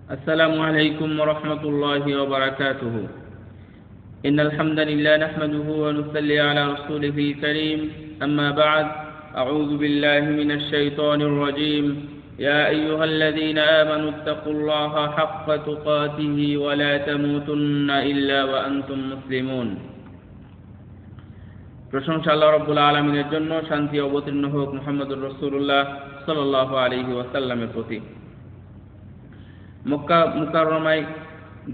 السلام عليكم ورحمة الله وبركاته. إن الحمد لله نحمده ونصلي على رسوله الكريم. أما بعد، أعوذ بالله من الشيطان الرجيم. يا أيها الذين آمنوا اتقوا الله حق تقاته ولا تموتن إلا وأنتم مسلمون. প্রশংসা আল্লাহ রাব্বুল আলামিনের জন্য, শান্তি অবতীর্ণ হোক মুহাম্মদুর রাসূলুল্লাহ সাল্লাল্লাহু আলাইহি ওয়াসাল্লামের প্রতি। মক্কা মুকাররমায়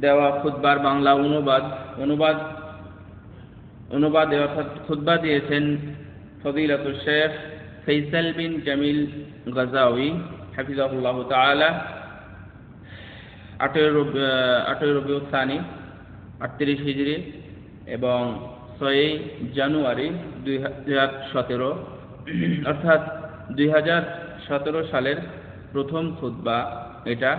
দেওয়া খুতবার বাংলা অনুবাদে অর্থাৎ খুতবা দিয়েছেন ফদিলাতুল শেখ ফৈসাল বিন জামিল গাজাওয়ি হাফিজাহুল্লাহ তাআলা। 8 রবিউল সানি 38 হিজরি এবং 6 জানুয়ারি 2017, অর্থাৎ 2017 সালের প্রথম খুতবা এটা।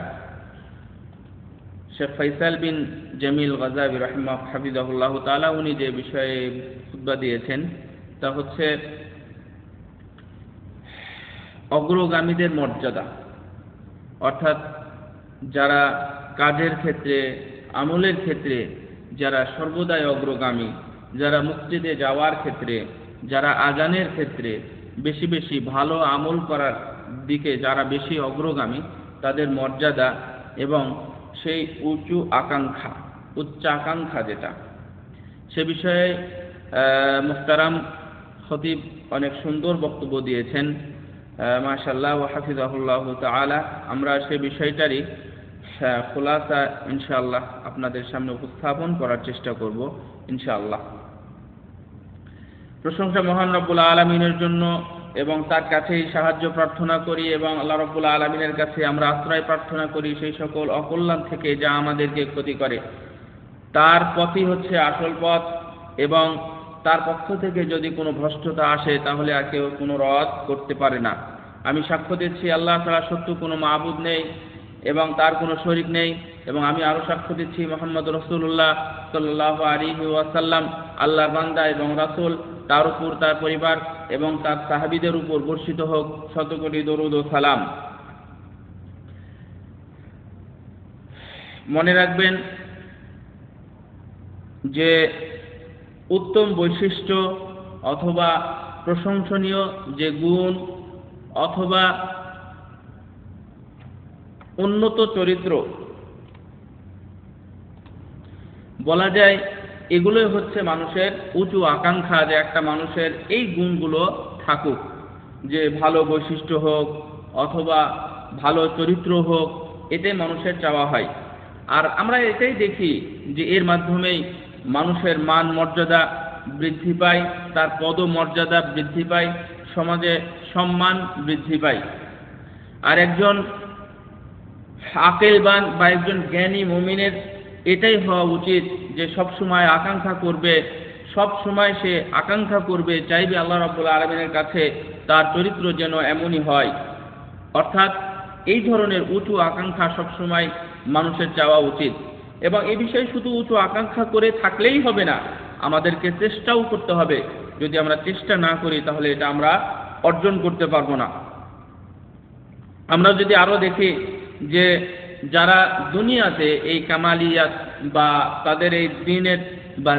শেখ ফৈসাল বিন জামিল গাজাওয়ি হাফিজাহুল্লাহ তাআলা উনি যে বিষয়ে খুতবা দিয়েছেন তা হচ্ছে অগ্রগামীদের মর্যাদা, অর্থাৎ যারা কাজের ক্ষেত্রে, আমলের ক্ষেত্রে যারা সর্বদাই অগ্রগামী, যারা মসজিদে যাওয়ার ক্ষেত্রে, যারা আজানের ক্ষেত্রে বেশি বেশি ভালো আমল করার দিকে যারা বেশি অগ্রগামী, তাদের মর্যাদা এবং সেই উচ্চ আকাঙ্ক্ষা যেটা, সে বিষয়ে মুহতারাম খতিব অনেক সুন্দর বক্তব্য দিয়েছেন মাশাআল্লাহ ওয়া হাফিজাহুল্লাহ তাআলা। আমরা সে বিষয়টারই খুলাসা ইনশাআল্লাহ আপনাদের সামনে উপস্থাপন করার চেষ্টা করব ইনশাআল্লাহ। প্রশংসা মহান রব্বুল আলামিনের জন্য এবং তার কাছেই সাহায্য প্রার্থনা করি এবং আল্লাহ রাব্বুল আলামিনের কাছে আমরা আশ্রয় প্রার্থনা করি সেই সকল অকল্যাণ থেকে যা আমাদেরকে ক্ষতি করে। তার পথই হচ্ছে আসল পথ এবং তার পক্ষ থেকে যদি কোনো ভ্রষ্টতা আসে তাহলে আর কেউ কোনো রদ করতে পারে না। আমি সাক্ষ্য দিচ্ছি আল্লাহ ছাড়া সত্য কোনো মাবুদ নেই এবং তার কোনো শরীক নেই, এবং আমি আরো সাক্ষ্য দিচ্ছি মুহাম্মদ রাসূলুল্লাহ সাল্লাল্লাহু আলাইহি ওয়াসাল্লাম আল্লাহর বান্দা এবং রাসূল। তার উপর, তার পরিবার এবং তার সাহাবীদের উপর বর্ষিত হোক শত কোটি দরুদ ও সালাম। মনে রাখবেন যে উত্তম বৈশিষ্ট্য অথবা প্রশংসনীয় যে গুণ অথবা উন্নত চরিত্র বলা যায়, এগুলোই হচ্ছে মানুষের উঁচু আকাঙ্ক্ষা, যে একটা মানুষের এই গুণগুলো থাকুক, যে ভালো বৈশিষ্ট্য হোক অথবা ভালো চরিত্র হোক, এতে মানুষের চাওয়া হয়। আর আমরা এটাই দেখি যে এর মাধ্যমেই মানুষের মান মর্যাদা বৃদ্ধি পায়, তার পদমর্যাদা বৃদ্ধি পায়, সমাজে সম্মান বৃদ্ধি পায়। আর একজন আকেলবান বা একজন জ্ঞানী মুমিনের এটাই হওয়া উচিত যে সব সময় সে আকাঙ্ক্ষা করবে, চাইবে আল্লাহ রাব্বুল আলামিনের কাছে তার চরিত্র যেন এমনই হয়। অর্থাৎ এই ধরনের উঁচু আকাঙ্ক্ষা সবসময় মানুষের চাওয়া উচিত। এবং এই বিষয়ে শুধু উঁচু আকাঙ্ক্ষা করে থাকলেই হবে না, আমাদেরকে চেষ্টাও করতে হবে। যদি আমরা চেষ্টা না করি তাহলে এটা আমরা অর্জন করতে পারবো না। আমরা যদি আরো দেখি যে যারা দুনিয়াতে এই কামালিয়াত বা তাদের এই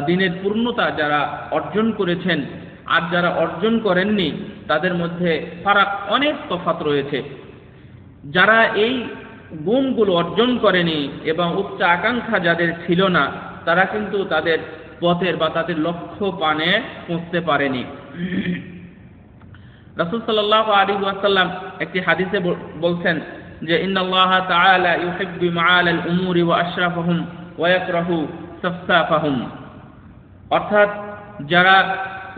দিনের পূর্ণতা যারা অর্জন করেছেন আর যারা অর্জন করেননি, তাদের মধ্যে ফারাক, অনেক তফাৎ রয়েছে। যারা এই গুণগুলো অর্জন করেনি এবং উচ্চ আকাঙ্ক্ষা যাদের ছিল না, তারা কিন্তু তাদের পথের বা তাদের লক্ষ্য পানে পৌঁছতে পারেনি। রাসূল সাল্লাল্লাহু আলাইহি ওয়াসাল্লাম একটি হাদিসে বলছেন যে ইন্নাল্লাহা তাআলা ইউহিব্বু মাআলাল উমুরি ওয়া আশরাফাহুম ওয়া ইয়াকরাহু সাফসাফাহুম। অর্থাৎ যারা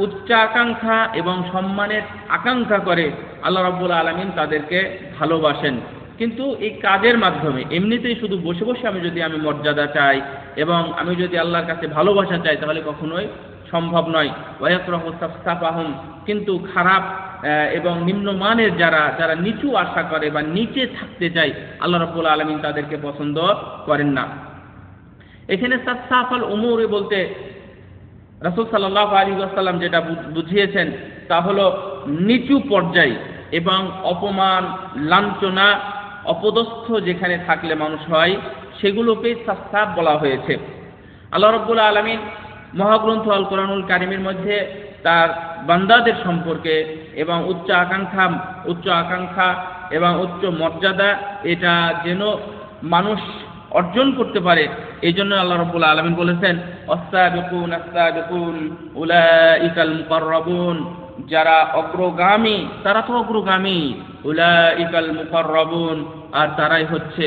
উচ্চ আকাঙ্ক্ষা এবং সম্মানের আকাঙ্ক্ষা করে, আল্লাহ রাব্বুল আলামিন তাদেরকে ভালোবাসেন। কিন্তু এই কাজের মাধ্যমে, এমনিতেই শুধু বসে বসে আমি মর্যাদা চাই এবং আমি যদি আল্লাহর কাছে ভালোবাসা চাই তাহলে কখনোই সম্ভব নয়। ওয়া ইয়াকরাহু সাফসাফাহুম, কিন্তু খারাপ এবং নিম্নমানের যারা নিচু আশা করে বা নিচে থাকতে চায়, আল্লাহ রাব্বুল আলামিন তাদেরকে পছন্দ করেন না। এখানে সাফসাফাল উমুর বলতে রাসূল সাল্লাল্লাহু আলাইহি ওয়াসাল্লাম যেটা বুঝিয়েছেন তা হলো নিচু পর্যায় এবং অপমান, লাঞ্ছনা অপদস্থ যেখানে থাকলে মানুষ হয় সেগুলোকেই সাফসাফ বলা হয়েছে। আল্লাহ রাব্বুল আলামিন মহাগ্রন্থ আল কোরআনুল কারীমের মধ্যে তার বান্দাদের সম্পর্কে এবং উচ্চ আকাঙ্ক্ষা এবং উচ্চ মর্যাদা এটা যেন মানুষ অর্জন করতে পারে, এই জন্য আল্লাহ রাব্বুল আলামিন বলেছেন আস-সাবিকুন আস-সাবিকুন উলাইকাল মুকাররাবুন, যারা অগ্রগামী তারা তো অগ্রগামী, উলাইকাল মুকাররাবুন, আর তারাই হচ্ছে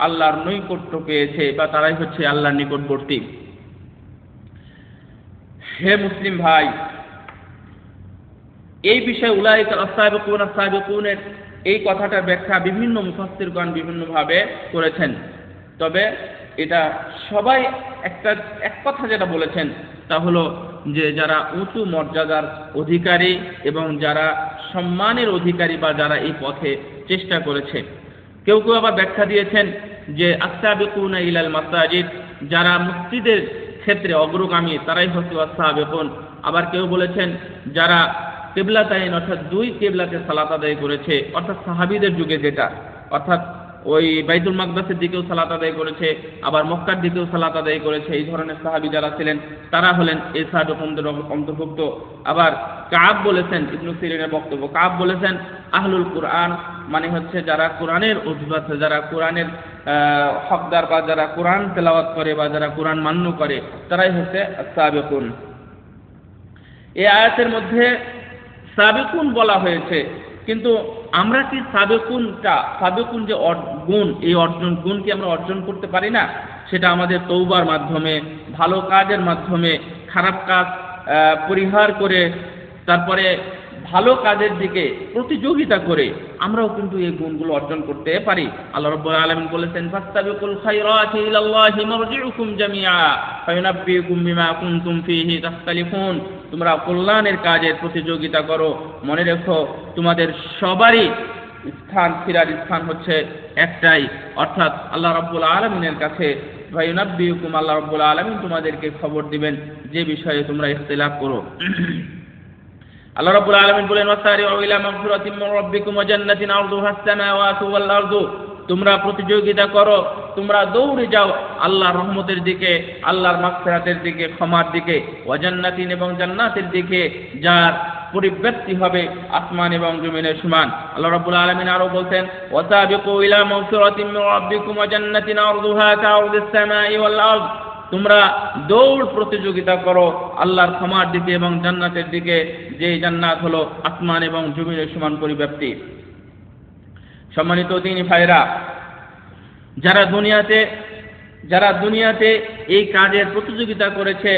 আল্লাহর নৈকট্য পেয়েছে বা তারাই হচ্ছে আল্লাহর নিকটবর্তী। হে মুসলিম ভাই, এই বিষয়ে উলাইকাল আস-সাবিকুন আস-সাবিকুনের এই কথাটার ব্যাখ্যা বিভিন্ন মুফাসসিরগণ বিভিন্নভাবে করেছেন। তবে এটা সবাই এক কথা যেটা বলেছেন তা হলো যে যারা উঁচু মর্যাদার অধিকারী এবং যারা সম্মানের অধিকারী বা যারা এই পথে চেষ্টা করেছে। কেউ কেউ আবার ব্যাখ্যা দিয়েছেন যে আস-সাবিকুনা ইলাল মাসাজিদ, যারা মসজিদের ক্ষেত্রে অগ্রগামী তারাই হচ্ছে আস-সাবিকুন। আবার কেউ বলেছেন যারা কিবলাতাইন অর্থাৎ দুই কিবলাতে সালাত আদায় করেছে, অর্থাৎ সাহাবীদের যুগে যেটা, অর্থাৎ ওই বাইতুল মাকদাসের দিকেও সালাত আদায় করেছে, আবার মক্কার দিকেও সালাত আদায় করেছে, এই ধরনের সাহাবী যারা ছিলেন তারা হলেন এই সাহাবীদের অন্তর্ভুক্ত। আবার কাব বলেছেন, ইবনে সিরিনের বক্তব্য, কাব বলেছেন আহলুল কুরআন মানে হচ্ছে যারা কোরআনের অধিবাসী, যারা কোরআনের হকদার বা যারা কোরআন তেলাওয়াত করে বা যারা কোরআন মান্য করে তারাই হচ্ছে সাবিকুন। এই আয়াতের মধ্যে সাবিকুন বলা হয়েছে, কিন্তু আমরা কি সাবিকুন যে গুণ, এই গুণ কি আমরা অর্জন করতে পারি না? সেটা আমাদের তওবার মাধ্যমে, ভালো কাজের মাধ্যমে, খারাপ কাজ পরিহার করে তারপরে ভালো কাজের দিকে প্রতিযোগিতা করে আমরাও কিন্তু এই গুণগুলো অর্জন করতে পারি। আল্লাহ রাব্বুল আলামিন বলেছেন ফাস্তাবিকুল খায়রাতি ইলাল্লাহি মারজিউকুম জামিআ ফায়ুনাব্বিউকুম বিমা কুনতুম ফীহি তাখতালিফুন, তোমরা কল্যাণের কাজে প্রতিযোগিতা করো, মনে রেখো তোমাদের সবারই ফেরার স্থান হচ্ছে একটাই, অর্থাৎ আল্লাহ রাব্বুল আলামিনের কাছে। ফায়ুনাব্বিউকুম, আল্লাহ রাব্বুল আলামিন তোমাদেরকে খবর দিবেন যে বিষয়ে তোমরা ইখতিলাফ করো। আল্লাহ রাব্বুল আলামিন বলেন ওয়াসারিউ ইলা মাগফিরাতিন মির রাব্বিকুম ওয়া জান্নাতিন আরদুহাস সামাওয়াতু ওয়াল আরদু, তোমরা প্রতিযোগিতা করো, তোমরা দৌড়ে যাও আল্লাহর রহমতের দিকে, আল্লাহর মাগফিরাতের দিকে, ক্ষমার দিকে, ওয়া জান্নাতিন এবং জান্নাতের দিকে যার পরিব্যাপ্তি হবে আসমান এবং জমিনের সমান। আল্লাহ রাব্বুল আলামিন আরো বলতেন ওয়াসাবিকু ইলা মাগফিরাতিন মির রাব্বিকুম ওয়া জান্নাতিন আরদুহা কাআরদিস সামাই ওয়াল আরদ, তোমরা দৌড় প্রতিযোগিতা করো আল্লাহর ক্ষমার দিকে এবং জান্নাতের দিকে, যে জান্নাত হলো আসমান এবং জমিনের সমান পরিব্যাপ্তি। সম্মানিত দিনী ভাইরা, যারা দুনিয়াতে এই কাজের প্রতিযোগিতা করেছে,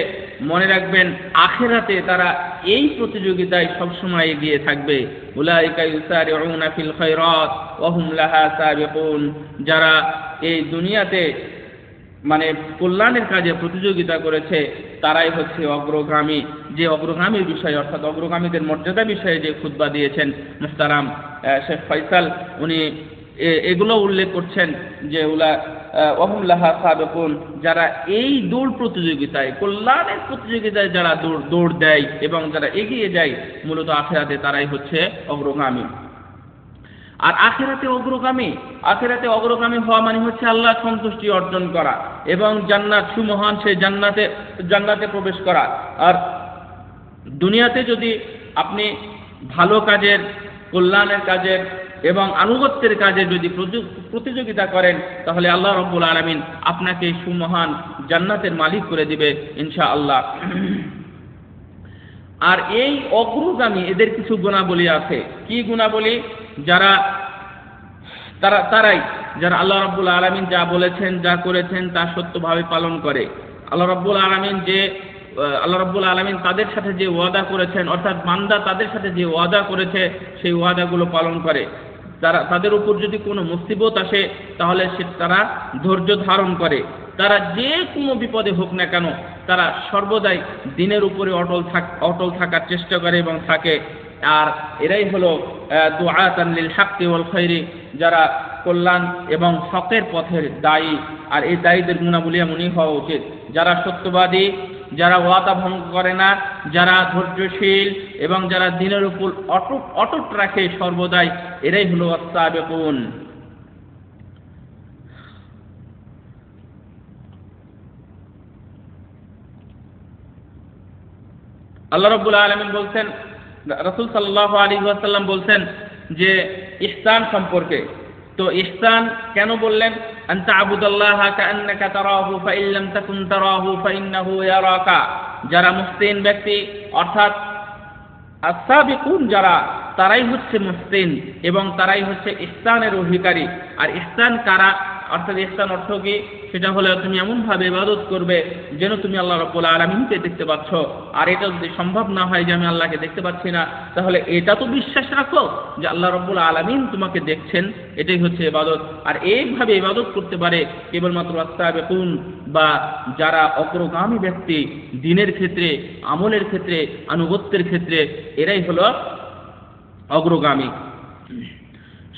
মনে রাখবেন আখিরাতে তারা এই প্রতিযোগিতায় সবসময় এগিয়ে থাকবে। উলাইকা ইউসারিউনা ফিল খায়রাত ওয়া হুম লাহা সাবিকুন, যারা এই দুনিয়াতে মানে কল্যাণের কাজে প্রতিযোগিতা করেছে তারাই হচ্ছে অগ্রগামী। যে অগ্রগামীর বিষয়ে অর্থাৎ অগ্রগামীদের মর্যাদা বিষয়ে যে খুতবা দিয়েছেন মুহতারাম শেখ ফয়সাল, উনি এগুলো উল্লেখ করছেন যে ওয়াহুম লাহা সাবিকুন, যারা এই দৌড় প্রতিযোগিতায়, কল্যাণের প্রতিযোগিতায় যারা দৌড় দেয় এবং যারা এগিয়ে যায়, মূলত আখিরাতে তারাই হচ্ছে অগ্রগামী। আর আখিরাতে অগ্রগামী হওয়া মানে হচ্ছে আল্লাহ সন্তুষ্টি অর্জন করা এবং জান্নাত, সুমহান সেই জান্নাতে প্রবেশ করা। আর দুনিয়াতে যদি আপনি ভালো কাজের, কল্যাণের কাজের এবং আনুগত্যের কাজে যদি প্রতিযোগিতা করেন, তাহলে আল্লাহ রাব্বুল আলামিন আপনাকে সুমহান জান্নাতের মালিক করে দিবে ইনশাআল্লাহ। আর এই অগ্রগামী এদের কিছু গুণাবলী আছে। কি গুণাবলী? তারাই যারা আল্লাহ রাব্বুল আলামিন যা বলেছেন, যা করেছেন তা সত্যভাবে পালন করে। আল্লাহ রাব্বুল আলামিন তাদের সাথে যে ওয়াদা করেছেন, অর্থাৎ বান্দা তাদের সাথে যে ওয়াদা করেছে সেই ওয়াদাগুলো পালন করে। তাদের উপর যদি কোনো মুসিবত আসে তাহলে তারা ধৈর্য ধারণ করে। তারা যে কোনো বিপদে হোক না কেন তারা সর্বদাই দিনের উপরে অটল থাকার চেষ্টা করে এবং থাকে। আর এরাই হলো দুআতান লিল হাক্কি ওয়াল খায়রি, যারা কল্যাণ এবং হকের পথের দায়ী। আর এই দায়ীদের গুণাবলী এমনই হওয়া উচিত, যারা সত্যবাদী, যারা ওয়াদা ভঙ্গ করে না, যারা ধৈর্যশীল এবং যারা দিনের উপর অটুট রাখে সর্বদাই, এরাই হলো আস-সাবিকুন। আল্লাহ রাব্বুল আলামিন বলছেন, রাসূল সাল্লাল্লাহু আলাইহি ওয়াসাল্লাম বলছেন যে ইহসান সম্পর্কে। তো ইহসান কেন বললেন? আন তা'বুদাল্লাহা কাআন্নাকা তারাহু ফাইন লাম তাকুন তারাহু ফাইন্নাহু ইয়ারাকা। যারা মুহসিন ব্যক্তি অর্থাৎ as-সাবিকুন যারা, তারাই হচ্ছে মুহসিন এবং তারাই হচ্ছে ইহসানের অধিকারী। আর ইহসান কারা? অর্থাৎ ইহসান অর্থ কি? সেটা হলো তুমি এমনভাবে ইবাদত করবে যেন তুমি আল্লাহ রাব্বুল আলামিনকে দেখতে পাচ্ছ। আর এটা যদি সম্ভব না হয় যে আমি আল্লাহকে দেখতে পাচ্ছি না, তাহলে এটা তো বিশ্বাস রাখো যে আল্লাহ রাব্বুল আলামিন তোমাকে দেখছেন। এটাই হচ্ছে ইবাদত। আর এইভাবে ইবাদত করতে পারে কেবলমাত্র as-সাবিকুন বা যারা অগ্রগামী ব্যক্তি, দ্বীনের ক্ষেত্রে, আমলের ক্ষেত্রে, আনুগত্যের ক্ষেত্রে, এরাই হলো অগ্রগামী।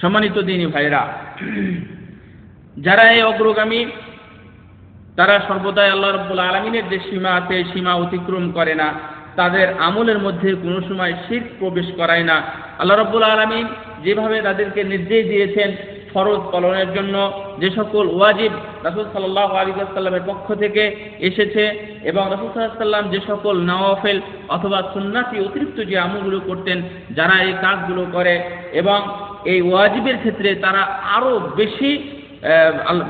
সম্মানিত দ্বীনী ভাইরা, যারা এই অগ্রগামী তারা সর্বদাই আল্লাহ রাব্বুল আলামিনের যে সীমা আছে সীমা অতিক্রম করে না, তাদের আমলের মধ্যে কোনো সময় শিরক প্রবেশ করায় না। আল্লাহ রাব্বুল আলামিন যেভাবে তাদেরকে নির্দেশ দিয়েছেন ফরজ পালনের জন্য, যে সকল ওয়াজিব রাসূল সাল্লাল্লাহু আলাইহি ওয়াসাল্লামের পক্ষ থেকে এসেছে এবং রাসূল সাল্লাল্লাহু আলাইহি ওয়াসাল্লাম যে সকল নওয়াফিল অথবা সুন্নাতি অতিরিক্ত যে আমলগুলো করতেন, যারা এই কাজগুলো করে এবং এই ওয়াজিবের ক্ষেত্রে তারা আরো বেশি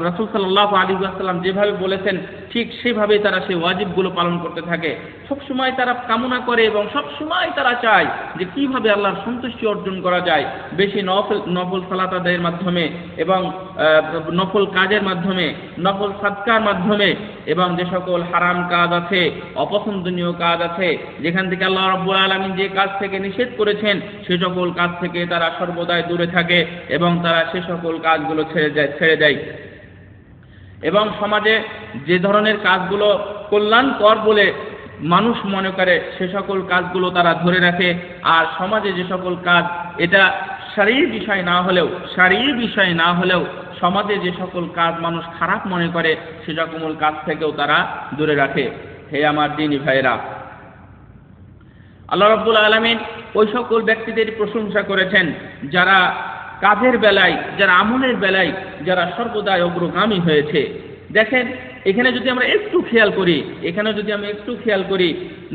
রাসূল সাল্লাল্লাহু আলাইহি ওয়াসাল্লাম যেভাবে বলেছেন ঠিক সেভাবে তারা সেই ওয়াজিবগুলো পালন করতে থাকে। সবসময় তারা কামনা করে এবং সবসময় তারা চায় যে কিভাবে আল্লাহর সন্তুষ্টি অর্জন করা যায়, বেশি নফল সালাত আদায়ের মাধ্যমে এবং নফল কাজের মাধ্যমে, নফল সাদকার মাধ্যমে, এবং যে সকল হারাম কাজ আছে, অপছন্দনীয় কাজ আছে, যেখান থেকে আল্লাহ রাব্বুল আলামিন যে কাজ থেকে নিষেধ করেছেন সে সকল কাজ থেকে তারা সর্বদাই দূরে থাকে এবং তারা সে সকল কাজগুলো ছেড়ে দেয়। এবং সমাজে যে ধরনের কাজগুলো কল্যাণকর বলে মানুষ মনে করে সে সকল কাজগুলো তারা ধরে রাখে। আর সমাজে যে সকল কাজ এটা শারীরিক বিষয় না হলেও সমাজে যে সকল কাজ মানুষ খারাপ মনে করে সে সকল কাজ থেকেও তারা দূরে রাখে। হে আমার দ্বীনী ভাইরা, আল্লাহ রাব্বুল আলামিন ওই সকল ব্যক্তিদের প্রশংসা করেছেন যারা কাজের বেলায়, যারা আমলের বেলায় যারা সর্বদাই অগ্রগামী হয়েছে। দেখেন এখানে যদি আমরা একটু খেয়াল করি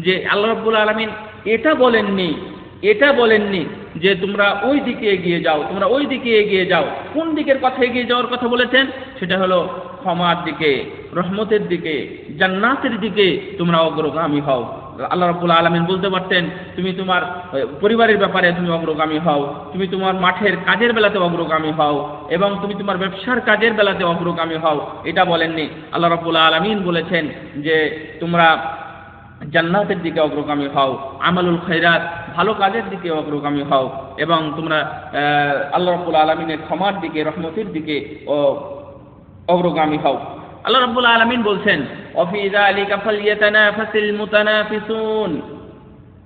যে আল্লাহ রাব্বুল আলামিন এটা বলেননি যে তোমরা ওই দিকে এগিয়ে যাও, কোন দিকের কথা এগিয়ে যাওয়ার কথা বলেছেন? সেটা হলো ক্ষমার দিকে, রহমতের দিকে, জান্নাতের দিকে তোমরা অগ্রগামী হও। আল্লাহ রাব্বুল আলামিন বলতে পারতেন তুমি তোমার পরিবারের ব্যাপারে তুমি অগ্রগামী হও, তুমি তোমার মাঠের কাজের বেলাতে অগ্রগামী হও এবং তুমি তোমার ব্যবসার কাজের বেলাতে অগ্রগামী হও। এটা বলেননি। আল্লাহ রাব্বুল আলামিন বলেছেন যে তোমরা জান্নাতের দিকে অগ্রগামী হও, আমালুল খায়রাত ভালো কাজের দিকে অগ্রগামী হও এবং তোমরা আল্লাহ রাব্বুল আলামিনের ক্ষমার দিকে, রহমতের দিকে অগ্রগামী হও। আল্লাহ রাব্বুল আলামিন বলছেন ওয়াফি যালিকা ফালইয়াতানাফাসিল মুতানাফিসুন।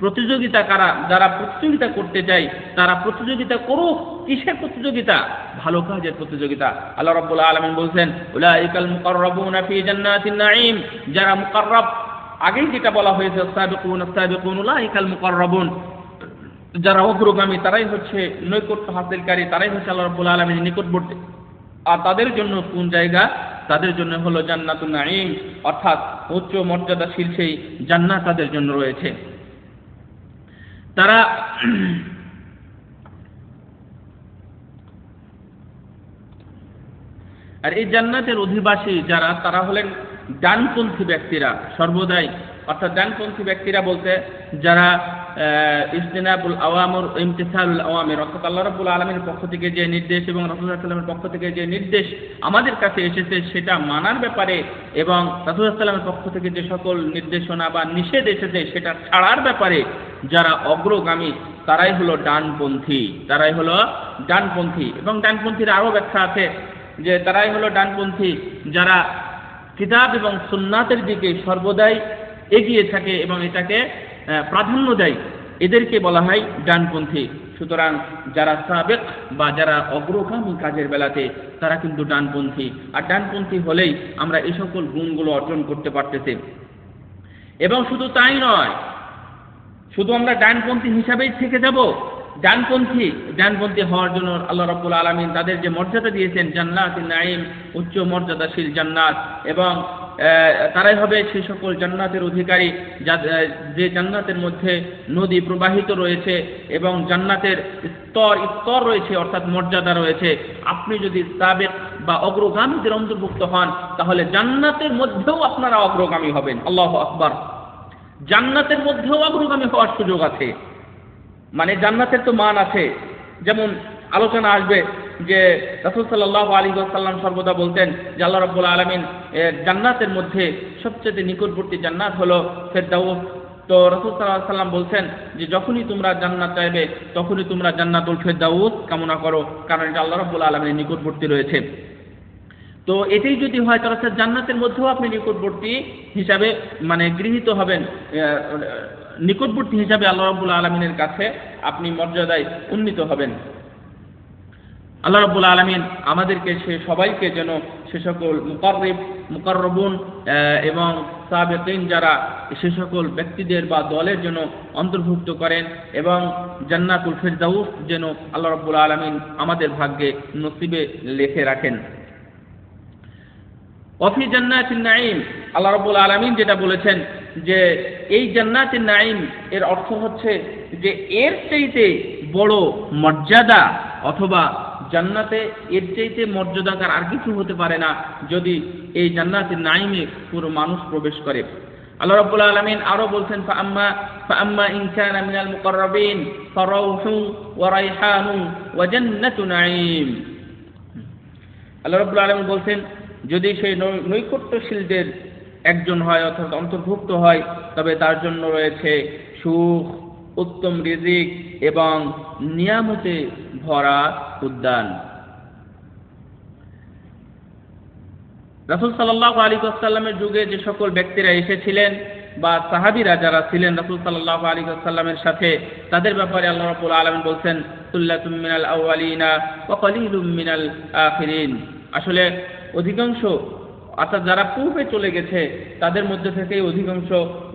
প্রতিযোগিতা কারা? যারা প্রতিযোগিতা করতে চায় তারা প্রতিযোগিতা করুক। কিসের প্রতিযোগিতা? ভালো কাজের প্রতিযোগিতা। আল্লাহ রাব্বুল আলামিন বলছেন উলাইকাল মুকাররাবুনা ফি জান্নাতিন নাঈম। যারা মুকাররাব, আগেই যেটা বলা হয়েছে সাবিকুন উলাইকাল মুকাররাবুন, যারা অগ্রগামী তারাই হচ্ছে নৈকট্য হাসিলকারী, তারাই হচ্ছে আল্লাহ রাব্বুল আলামিনের নিকটবর্তী। আর তাদের জন্য কোন জায়গা? তাদের জন্য হলো জান্নাতুন নাঈম, অর্থাৎ উচ্চ মর্যাদাশীল সেই জান্নাত তাদের জন্য রয়েছে। তারা আর এই জান্নাতের অধিবাসী যারা, তারা হলেন ডানপন্থী ব্যক্তিরা সর্বদাই। অর্থাৎ ডানপন্থী ব্যক্তিরা বলতে যারা ইজতিনাবুল আওয়ামির ইমতিসালুল আওয়ামির, অর্থাৎ আল্লাহ রাব্বুল আলামিনের পক্ষ থেকে যে নির্দেশ এবং রাসূল সাল্লাল্লাহু আলাইহি ওয়াসাল্লামের পক্ষ থেকে যে নির্দেশ আমাদের কাছে এসেছে সেটা মানার ব্যাপারে এবং রাসূল সাল্লাল্লাহু আলাইহি ওয়াসাল্লামের পক্ষ থেকে যে সকল নির্দেশনা বা নিষেধ এসেছে সেটা ছাড়ার ব্যাপারে যারা অগ্রগামী তারাই হলো ডানপন্থী। এবং ডানপন্থীর আরও ব্যাখ্যা আছে যে তারাই হলো ডানপন্থী যারা কিতাব এবং সুন্নাতের দিকে সর্বদাই এগিয়ে থাকে এবং এটাকে প্রাধান্য দেয়, এদেরকে বলা হয় ডানপন্থী। সুতরাং যারা সাবেক বা যারা অগ্রগামী কাজের বেলাতে তারা কিন্তু ডানপন্থী। আর ডানপন্থী হলেই আমরা এই সকল গুণগুলো অর্জন করতে পারতেছি। এবং শুধু তাই নয়, শুধু আমরা ডানপন্থী হিসাবেই থেকে যাব। ডানপন্থী হওয়ার জন্য আল্লাহ রাব্বুল আলামিন তাদের যে মর্যাদা দিয়েছেন জান্নাতুন নাঈম, উচ্চ মর্যাদাশীল জান্নাত, এবং তারাই হবে সেই সকল জান্নাতের অধিকারী যে জান্নাতের মধ্যে নদী প্রবাহিত রয়েছে এবং জান্নাতের স্তর স্তর রয়েছে, অর্থাৎ মর্যাদা রয়েছে। আপনি যদি সাবেক বা অগ্রগামীদের অন্তর্ভুক্ত হন তাহলে জান্নাতের মধ্যেও আপনারা অগ্রগামী হবেন। আল্লাহু আকবার। জান্নাতের মধ্যেও অগ্রগামী হওয়ার সুযোগ আছে। মানে জান্নাতের তো মান আছে। যেমন আলোচনা আসবে যে রাসূল সাল্লাল্লাহু আলাইহি ওয়াসাল্লাম সর্বদা বলতেন যে আল্লাহ রাব্বুল আলামিন জান্নাতের মধ্যে সবচেয়ে নিকটবর্তী জান্নাত হলো ফেরদাউস। তো রাসূল সাল্লাল্লাহু আলাইহি ওয়াসাল্লাম বলছেন যে যখনই তোমরা জান্নাত চাইবে তখনই তোমরা জান্নাতুল ফেরদাউস কামনা করো, কারণ এটা আল্লাহ রাব্বুল আলামিনের নিকটবর্তী রয়েছে। তো এটাই যদি হয় তাহলে জান্নাতের মধ্যেও আপনি নিকটবর্তী হিসাবে মানে গৃহীত হবেন, নিকটবর্তী হিসাবে আল্লাহ রাব্বুল আলামিনের কাছে আপনি মর্যাদায় উন্নীত হবেন। আল্লাহ রাব্বুল আলামিন আমাদেরকে সবাইকে যেন সে সকল মুকাররবুন এবং সাবিকিন যারা সে সকল ব্যক্তিদের বা দলের জন্য অন্তর্ভুক্ত করেন এবং জান্নাতুল ফিরদাউস যেন আল্লাহ রাব্বুল আলামিন আমাদের ভাগ্যে নসিবে লিখে রাখেন। ওয়াফি জান্নাতিন নাঈম, আল্লাহ রাব্বুল আলামিন যেটা বলেছেন যে এই জান্নাতিন নাঈম এর অর্থ হচ্ছে যে এর চাইতে বড় মর্যাদা অথবা জান্নাতে এর চাইতে মর্যাদাকার আর কিছু হতে পারে না যদি এই জান্নাতিন নাঈমে পুরো মানুষ প্রবেশ করে। আল্লাহ রাব্বুল আলামিন আরো বলছেন ফাআম্মা ইন কানা মিনাল মুকাররাবিন ফারাউহু ওয়া রাইহানু ওয়া জান্নাতু নাঈম। আল্লাহ রাব্বুল আলামিন বলছেন যদি সেই নৈকট্যশীলদের একজন হয় অর্থাৎ অন্তর্ভুক্ত হয় তবে তার জন্য রয়েছে সুখ, উত্তম রিজিক এবং নিয়ামতে ভরা উদ্যান। রাসূল সাল্লাল্লাহু আলাইহি ওয়াসাল্লামের যুগে যে সকল ব্যক্তিরা এসেছিলেন বা সাহাবীরা যারা ছিলেন রাসূল সাল্লাল্লাহু আলাইহি ওয়াসাল্লামের সাথে, তাদের ব্যাপারে আল্লাহ রাব্বুল আলামিন বলছেন সুল্লাতুম মিনাল আউয়ালিনা ওয়া কলিলুম মিনাল আখিরিন। আসলে অধিকাংশ অর্থাৎ যারা পূর্বে চলে গেছে তাদের মধ্যে থেকেই অধিকাংশ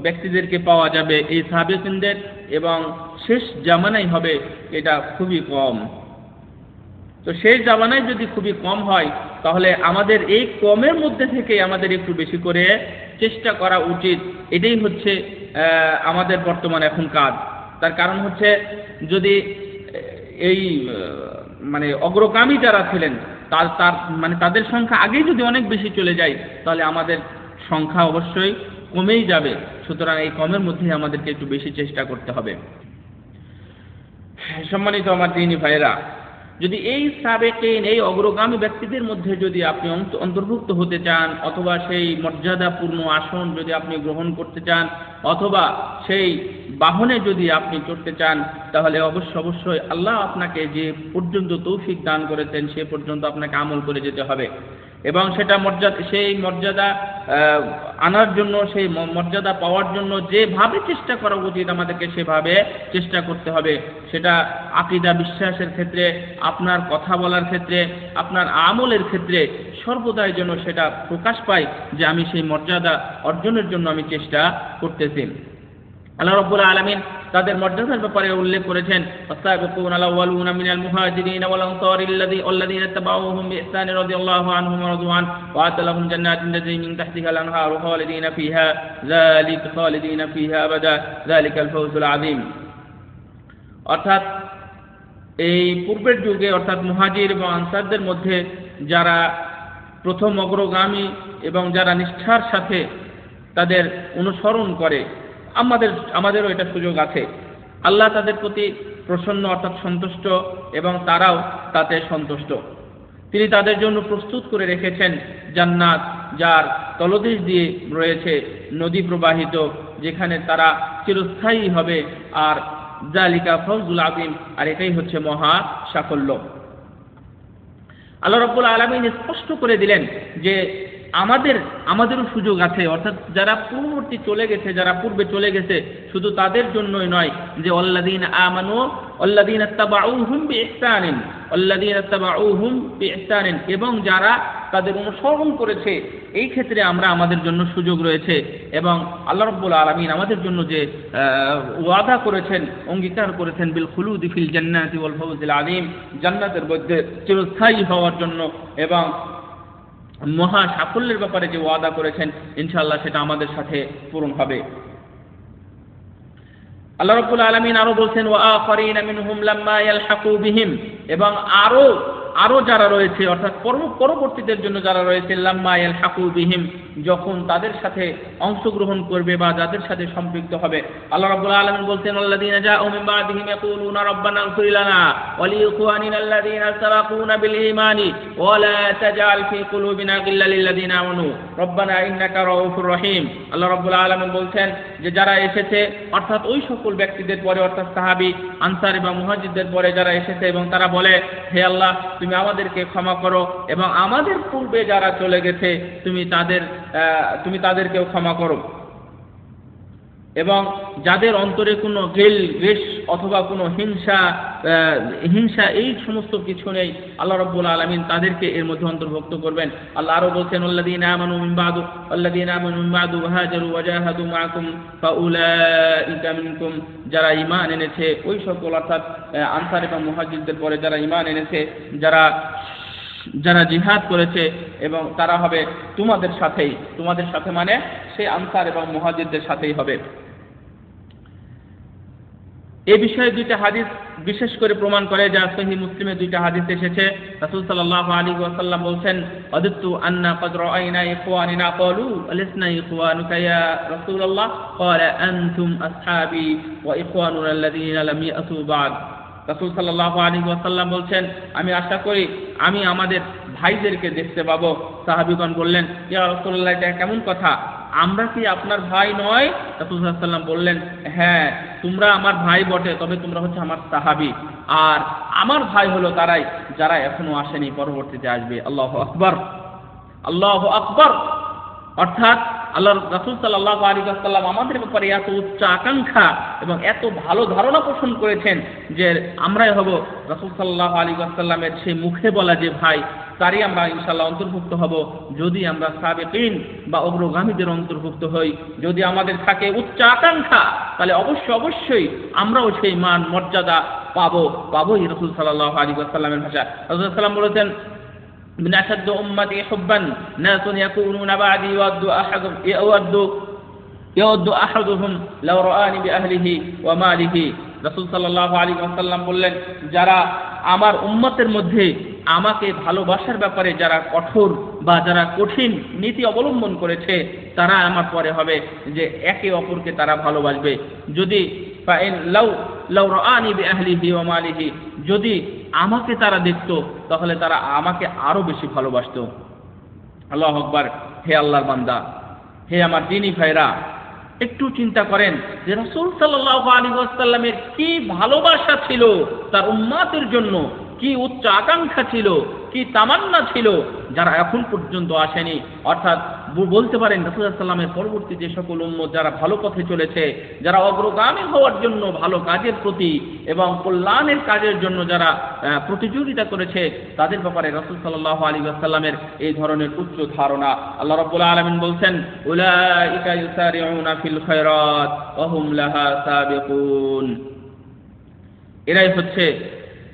ব্যক্তিদেরকে পাওয়া যাবে এই সাহাবীদের, এবং শেষ জামানায় হবে এটা খুবই কম। তো শেষ জামানায় যদি খুবই কম হয় তাহলে আমাদের এই কমের মধ্যে থেকে আমাদের একটু বেশি করে চেষ্টা করা উচিত। এটাই হচ্ছে আমাদের বর্তমান এখন কাজ। তার কারণ হচ্ছে যদি এই মানে অগ্রগামী যারা ছিলেন তাদের সংখ্যা আগেই যদি অনেক বেশি চলে যায় তাহলে আমাদের সংখ্যা অবশ্যই কমেই যাবে। সুতরাং এই কমের মধ্যেই আমাদেরকে একটু বেশি চেষ্টা করতে হবে। সম্মানিত আমার দিনী ভাইরা, যদি এই সাবেকিন এই অগ্রগামী ব্যক্তিদের মধ্যে যদি আপনি অন্তর্ভুক্ত হতে চান অথবা সেই মর্যাদাপূর্ণ আসন যদি আপনি গ্রহণ করতে চান অথবা সেই বাহনে যদি আপনি চড়তে চান তাহলে অবশ্যই আল্লাহ আপনাকে যে পর্যন্ত তৌফিক দান করেছেন সে পর্যন্ত আপনাকে আমল করে যেতে হবে এবং সেই মর্যাদা আনার জন্য, সেই মর্যাদা পাওয়ার জন্য যেভাবে চেষ্টা করা উচিত আমাদেরকে সেভাবে চেষ্টা করতে হবে। সেটা আকীদা বিশ্বাসের ক্ষেত্রে, আপনার কথা বলার ক্ষেত্রে, আপনার আমলের ক্ষেত্রে সর্বদাই যেন সেটা প্রকাশ পায় যে আমি সেই মর্যাদা অর্জনের জন্য আমি চেষ্টা করতেছি। আল্লাহ রাব্বুল আলামিন তাদের মর্যাদার ব্যাপারে উল্লেখ করেছেন ওয়াসাবিকুনাল আউয়ালুনা মিনাল মুহাজিরিন ওয়াল আনসারিল্লাযীনা তাবাউহুম বিইহসান রাদিয়াল্লাহু আনহুম ওয়া রাদওয়ান ওয়া আতালাহুম জান্নাতিন তাজরি মিন তাহতিহাল আনহারু খালিদিনা ফিহা আবাদা যালিকাল ফাওজুল আযীম। অর্থাৎ এই পূর্বের যুগে অর্থাৎ মুহাজির এবং আনসারদের মধ্যে যারা প্রথম অগ্রগামী এবং যারা নিষ্ঠার সাথে তাদের অনুসরণ করে, আমাদেরও এটা সুযোগ আছে। আল্লাহ তাদের প্রতি প্রসন্ন অর্থাৎ সন্তুষ্ট এবং তারাও তাতে সন্তুষ্ট। তিনি তাদের জন্য প্রস্তুত করে রেখেছেন জান্নাত, যার তলদেশ দিয়ে রয়েছে নদী প্রবাহিত, যেখানে তারা চিরস্থায়ী হবে। আর যালিকা ফাওজুল আযীম, আর এটাই হচ্ছে মহা সাফল্য। আল্লাহ রাব্বুল আলামিন স্পষ্ট করে দিলেন যে আমাদেরও সুযোগ আছে, অর্থাৎ যারা পূর্ববর্তী চলে গেছে, যারা পূর্বে চলে গেছে, শুধু তাদের জন্যই নয় যে আল্লাযীনা আমানু আল্লাযীনা তাবাউহুম বিইহসানিন, এবং যারা তাদের অনুসরণ করেছে, এই ক্ষেত্রে আমাদের জন্য সুযোগ রয়েছে। এবং আল্লাহ রাব্বুল আলামিন আমাদের জন্য যে ওয়াদা করেছেন, অঙ্গীকার করেছেন বিল খুলুদি ফিল জান্নাতি ওয়াল ফাওজিল আযীম, জান্নাতের মধ্যে চিরস্থায়ী হওয়ার জন্য এবং মহা সাফল্যের ব্যাপারে যে ওয়াদা করেছেন, ইনশাআল্লাহ সেটা আমাদের সাথে পূরণ হবে। আল্লাহ রাব্বুল আলামিন আরো বলছেন ওয়া আখারিনা মিনহুম লাম্মা ইয়ালহাকু বিহিম, এবং আরো যারা রয়েছে অর্থাৎ পরবর্তীদের জন্য যারা রয়েছে লাম্মা ইয়ালহাকু বিহিম, যখন তাদের সাথে অংশগ্রহণ করবে বা যাদের সাথে সম্পৃক্ত হবে। আল্লাহ রাব্বুল আলামিন বলছেন আল্লাযীনা জাউ মিন বা'দিহিম ইয়াকুলুনা রাব্বানা ইগফির লানা ওয়া লিইখওয়ানিনা আল্লাযীনা সাবাকুনা বিল ঈমানি ওয়া লা তাজআল ফী কুলুবিনা গিল্লাল লিল্লাযীনা আমানু রাব্বানা ইন্নাকা রাউফুর রহিম। আল্লাহ রাব্বুল আলামিন বলছেন যে যারা এসেছে অর্থাৎ ওই সকল ব্যক্তিদের পরে অর্থাৎ সাহাবী, আনসার এবং মুহাজিরদের পরে যারা এসেছে এবং তারা বলে হে আল্লাহ তুমি আমাদেরকে ক্ষমা করো এবং আমাদের পূর্বে যারা চলে গেছে তুমি তাদেরকেও ক্ষমা করো, এবং যাদের অন্তরে কোনো দ্বেষ অথবা কোনো হিংসা এই সমস্ত কিছু নেই, আল্লাহ রাব্বুল আলামিন তাদেরকে এর মধ্যে অন্তর্ভুক্ত করবেন। আল্লাহ আরো বলছেন আল্লাযীনা আমানু মিন বাদু ওয়া হাজারু ওয়া জাহাদু মাআকুম ফাউলাইকা মিনকুম, যারা ঈমান এনেছে ওই সকল অর্থাৎ আনসার এবং মুহাজিরদের পরে যারা ঈমান এনেছে, যারা জিহাদ করেছে এবং তারা হবে তোমাদের সাথে মানে সেই আনসার এবং মুহাজিরদের সাথেই হবে। এই বিষয়ে দুইটা হাদিস বিশেষ করে প্রমাণ করে, যা সহিহ মুসলিমে দুইটা হাদিস এসেছে। রাসূল সাল্লাল্লাহু আলাইহি ওয়াসাল্লাম বলেন আদিতু আন্না ক্বাদ রাআইনা ইখওয়ানিনা ক্বালু আলাসনা ইখওয়ানুকা ইয়া রাসূলুল্লাহ ক্বালা আনতুম আসহাবি ওয়া ইখওয়ানুনা আল্লাযীনা লাম ইয়াতু বা'দ। রাসূল সাল্লাল্লাহু আলাইহি ওয়াসাল্লাম বলছেন আমি আশা করি আমি আমাদের ভাইদেরকে দেখতে পাবো। সাহাবীগণ বললেন ইয়া রাসূলুল্লাহ এটা কেমন কথা, আমরা কি আপনার ভাই নয়? রাসূল সাল্লাল্লাহু আলাইহি ওয়াসাল্লাম বললেন হ্যাঁ তোমরা আমার ভাই বটে, তবে তোমরা হচ্ছে আমার সাহাবী, আর আমার ভাই হলো তারাই যারা এখনো আসেনি, পরবর্তীতে আসবে। আল্লাহু আকবার, আল্লাহু আকবার। অর্থাৎ আল্লাহ রাসূল সাল্লাল্লাহু আলাইহি ওয়াসাল্লাম আমাদের ব্যাপারে এত উচ্চ আকাঙ্ক্ষা এবং এত ভালো ধারণা পোষণ করেছেন যে আমরাই হব রাসূল সাল্লাল্লাহু আলাইহি ওয়াসাল্লামের সেই মুখে বলা যে ভাই, তারই আমরা ইনশাআল্লাহ অন্তর্ভুক্ত হব যদি আমরা সাবিকিন বা অগ্রগামীদের অন্তর্ভুক্ত হই। যদি আমাদের থাকে উচ্চ আকাঙ্ক্ষা তাহলে অবশ্যই আমরাও সেই মান মর্যাদা পাবোই রাসূল সাল্লাল্লাহু আলাইহি ওয়াসাল্লামের ভাষা। রাসূল সাল্লাল্লাহু আলাইহি ওয়াসাল্লাম বলেছেন من أشد أمتي حبا ناس يكونون بعدي يود أحدهم لو رآني بأهله وماله। রাসূল সাল্লাল্লাহু আলাইহি ওয়াসাল্লাম বললেন যারা আমার উম্মতের মধ্যে আমাকে ভালোবাসার ব্যাপারে যারা কঠোর বা যারা কঠিন নীতি অবলম্বন করেছে তারা আমার পরে হবে যে একে অপরকে তারা ভালোবাসবে। যদি লাউ রাআনি বিআহলিহি ওয়া মালিহি, যদি আমাকে তারা দেখতো তাহলে তারা আমাকে আরো বেশি ভালোবাসতো। আল্লাহু আকবার। হে আল্লাহর বান্দা, হে আমার দ্বীনী ভাইরা, একটু চিন্তা করেন যে রাসূল সাল্লাল্লাহু আলাইহি ওয়াসাল্লামের কি ভালোবাসা ছিল তার উম্মতের জন্য, কি উচ্চ আকাঙ্ক্ষা ছিল, কি তামান্না ছিল, যারা এখন পর্যন্ত আসেনি। অর্থাৎ বলতে পারেন রাসূল সাল্লাল্লাহু আলাইহি ওয়াসাল্লামের পরবর্তী যে সকল উম্মত যারা ভালো পথে চলেছে, যারা অগ্রগামী হওয়ার জন্য ভালো কাজের প্রতি এবং কল্যাণের কাজের জন্য যারা প্রতিযোগিতা করেছে, তাদের ব্যাপারে রাসূল সাল্লাল্লাহু আলাইহি ওয়াসাল্লামের এই ধরনের উচ্চ ধারণা। আল্লাহ রাব্বুল আলামিন বলছেন উলাইকা ইউসারিউনা ফিল খায়রাত ওয়া হুম লাহা সাবিকুন।